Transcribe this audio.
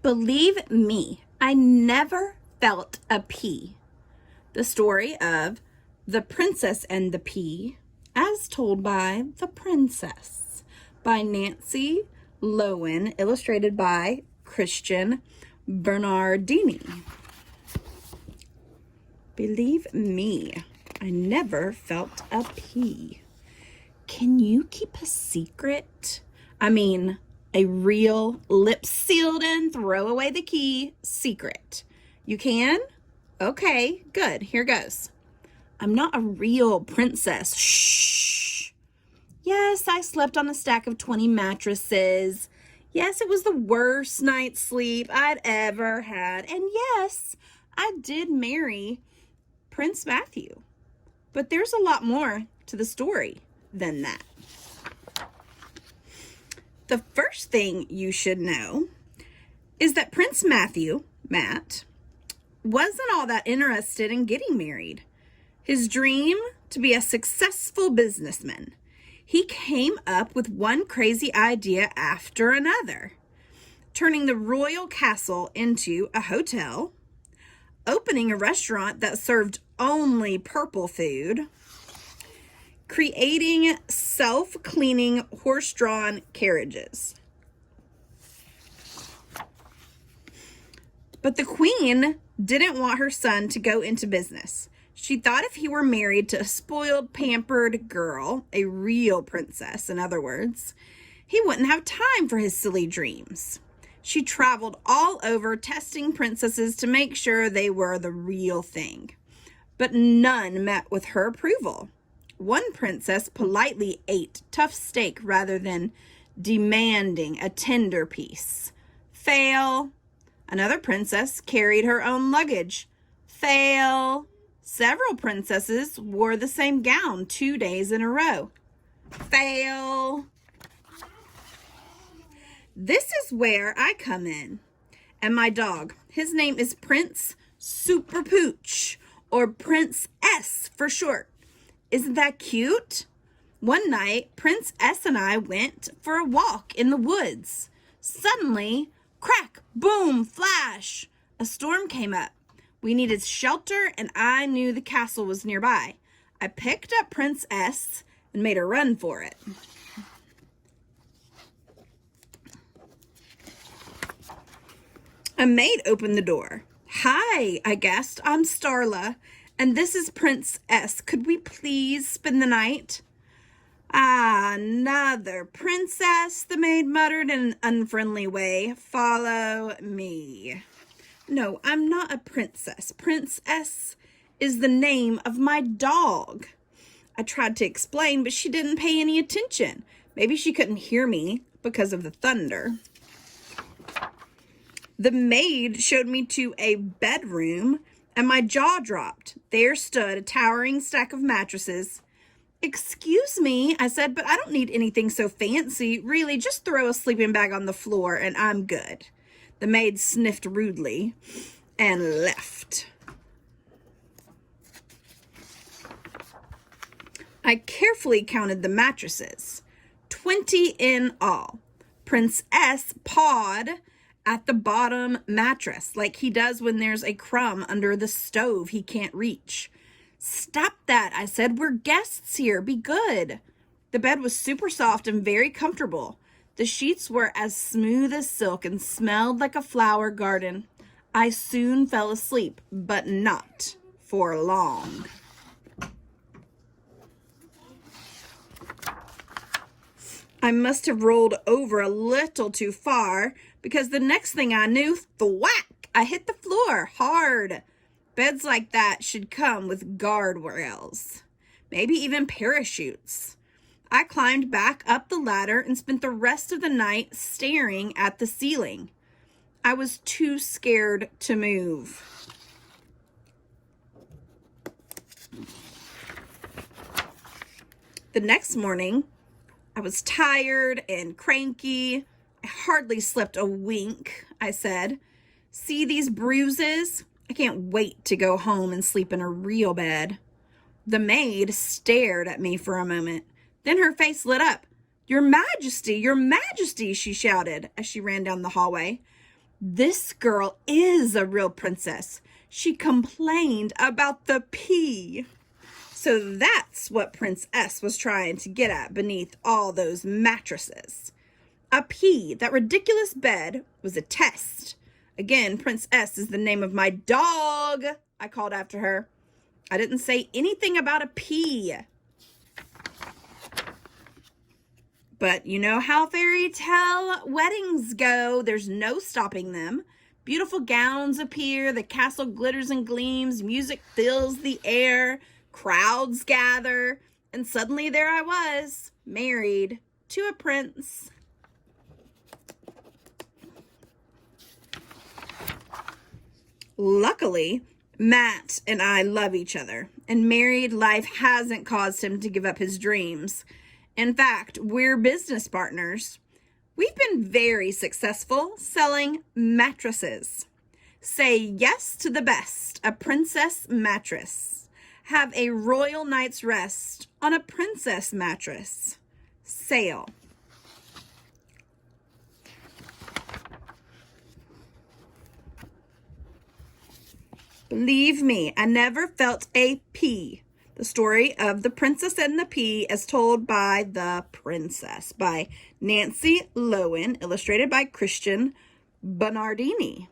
Believe me, I never felt a pea. The story of The Princess and the Pea, as told by The Princess, by Nancy Lowen, illustrated by Christian Bernardini. Believe me, I never felt a pea. Can you keep a secret? I mean, a real lips sealed in, throw away the key secret. You can? Okay, good. Here goes. I'm not a real princess. Shh. Yes, I slept on a stack of 20 mattresses. Yes, it was the worst night's sleep I'd ever had. And yes, I did marry Prince Matthew. But there's a lot more to the story than that. The first thing you should know is that Prince Matthew, Matt, wasn't all that interested in getting married. His dream to be a successful businessman. He came up with one crazy idea after another, turning the royal castle into a hotel, opening a restaurant that served only purple food, creating self-cleaning horse-drawn carriages. But the queen didn't want her son to go into business. She thought if he were married to a spoiled, pampered girl, a real princess, in other words, he wouldn't have time for his silly dreams. She traveled all over testing princesses to make sure they were the real thing. But none met with her approval. One princess politely ate tough steak rather than demanding a tender piece. Fail. Another princess carried her own luggage. Fail. Several princesses wore the same gown 2 days in a row. Fail. This is where I come in. And my dog, his name is Prince Super Pooch, or Prince S for short. Isn't that cute? One night, Prince S and I went for a walk in the woods. Suddenly, crack, boom, flash, a storm came up. We needed shelter, and I knew the castle was nearby. I picked up Prince S and made a run for it. A maid opened the door. Hi, I guessed. I'm Starla, and this is Prince S. Could we please spend the night? Ah, another princess, the maid muttered in an unfriendly way. Follow me. No, I'm not a princess. Prince S is the name of my dog. I tried to explain, but she didn't pay any attention. Maybe she couldn't hear me because of the thunder. The maid showed me to a bedroom, and my jaw dropped. There stood a towering stack of mattresses. Excuse me, I said, but I don't need anything so fancy. Really, just throw a sleeping bag on the floor and I'm good. The maid sniffed rudely and left. I carefully counted the mattresses, 20 in all. Prince S pawed at the bottom mattress like he does when there's a crumb under the stove he can't reach. Stop that, I said. We're guests here. Be good. The bed was super soft and very comfortable. The sheets were as smooth as silk and smelled like a flower garden. I soon fell asleep, but not for long. I must have rolled over a little too far because the next thing I knew, thwack, I hit the floor hard. Beds like that should come with guardrails, maybe even parachutes. I climbed back up the ladder and spent the rest of the night staring at the ceiling. I was too scared to move. The next morning, I was tired and cranky. I hardly slept a wink, I said. See these bruises? I can't wait to go home and sleep in a real bed. The maid stared at me for a moment. Then her face lit up. Your Majesty, she shouted as she ran down the hallway. This girl is a real princess. She complained about the pea. So that's what Prince S was trying to get at beneath all those mattresses. A pea, that ridiculous bed, was a test. Again, Prince S is the name of my dog, I called after her. I didn't say anything about a pea. But you know how fairy tale weddings go. There's no stopping them. Beautiful gowns appear, the castle glitters and gleams, music fills the air, crowds gather, and suddenly there I was, married to a prince. Luckily, Matt and I love each other, and married life hasn't caused him to give up his dreams. In fact, we're business partners. We've been very successful selling mattresses. Say yes to the best, a princess mattress. Have a royal night's rest on a princess mattress. Sale. Believe me, I never felt a pea. The story of the Princess and the Pea as told by The Princess by Nancy Lowen, illustrated by Christian Bernardini.